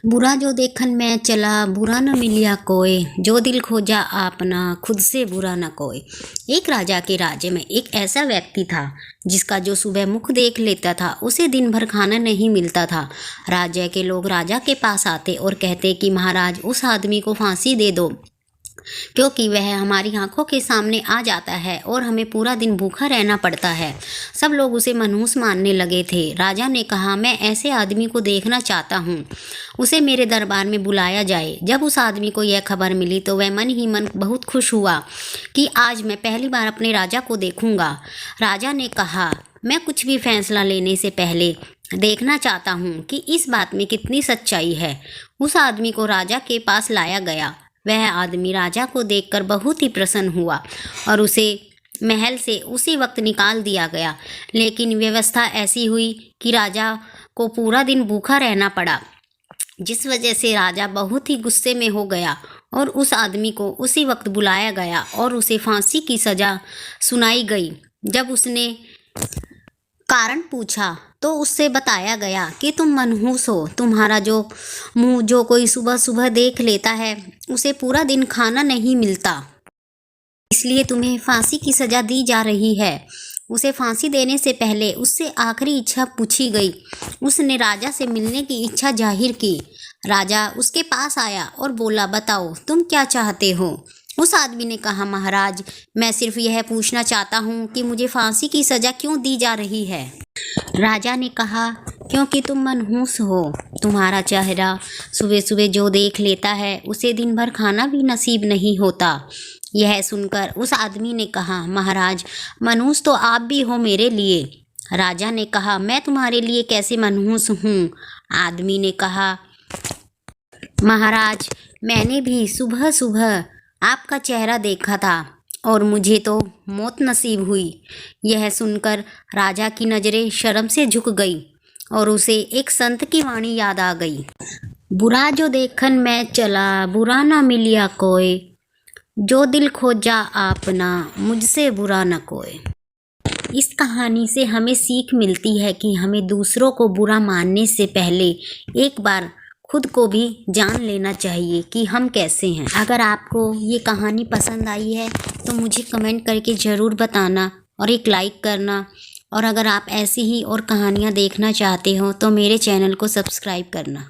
बुरा जो देखन मैं चला, बुरा न मिलिया कोय, जो दिल खोजा आपना, खुद से बुरा न कोय। एक राजा के राज्य में एक ऐसा व्यक्ति था जिसका जो सुबह मुख देख लेता था उसे दिन भर खाना नहीं मिलता था। राज्य के लोग राजा के पास आते और कहते कि महाराज, उस आदमी को फांसी दे दो, क्योंकि वह हमारी आंखों के सामने आ जाता है और हमें पूरा दिन भूखा रहना पड़ता है। सब लोग उसे मनहूस मानने लगे थे। राजा ने कहा, मैं ऐसे आदमी को देखना चाहता हूँ, उसे मेरे दरबार में बुलाया जाए। जब उस आदमी को यह खबर मिली तो वह मन ही मन बहुत खुश हुआ कि आज मैं पहली बार अपने राजा को देखूंगा। राजा ने कहा, मैं कुछ भी फैसला लेने से पहले देखना चाहता हूँ कि इस बात में कितनी सच्चाई है। उस आदमी को राजा के पास लाया गया। वह आदमी राजा को देखकर बहुत ही प्रसन्न हुआ और उसे महल से उसी वक्त निकाल दिया गया। लेकिन व्यवस्था ऐसी हुई कि राजा को पूरा दिन भूखा रहना पड़ा, जिस वजह से राजा बहुत ही गुस्से में हो गया और उस आदमी को उसी वक्त बुलाया गया और उसे फांसी की सज़ा सुनाई गई। जब उसने कारण पूछा तो उससे बताया गया कि तुम मनहूस हो, तुम्हारा जो मुंह जो कोई सुबह सुबह देख लेता है उसे पूरा दिन खाना नहीं मिलता, इसलिए तुम्हें फांसी की सज़ा दी जा रही है। उसे फांसी देने से पहले उससे आखिरी इच्छा पूछी गई। उसने राजा से मिलने की इच्छा जाहिर की। राजा उसके पास आया और बोला, बताओ तुम क्या चाहते हो। उस आदमी ने कहा, महाराज, मैं सिर्फ यह पूछना चाहता हूँ कि मुझे फांसी की सज़ा क्यों दी जा रही है। राजा ने कहा, क्योंकि तुम मनहूस हो, तुम्हारा चेहरा सुबह सुबह जो देख लेता है उसे दिन भर खाना भी नसीब नहीं होता। यह सुनकर उस आदमी ने कहा, महाराज, मनहूस तो आप भी हो मेरे लिए। राजा ने कहा, मैं तुम्हारे लिए कैसे मनहूस हूँ। आदमी ने कहा, महाराज, मैंने भी सुबह सुबह आपका चेहरा देखा था और मुझे तो मौत नसीब हुई। यह सुनकर राजा की नज़रें शर्म से झुक गई और उसे एक संत की वाणी याद आ गई, बुरा जो देखन मैं चला, बुरा ना मिलिया कोय, जो दिल खोजा आपना, मुझसे बुरा न कोय। इस कहानी से हमें सीख मिलती है कि हमें दूसरों को बुरा मानने से पहले एक बार खुद को भी जान लेना चाहिए कि हम कैसे हैं। अगर आपको ये कहानी पसंद आई है तो मुझे कमेंट करके ज़रूर बताना और एक लाइक करना। और अगर आप ऐसी ही और कहानियाँ देखना चाहते हो तो मेरे चैनल को सब्सक्राइब करना।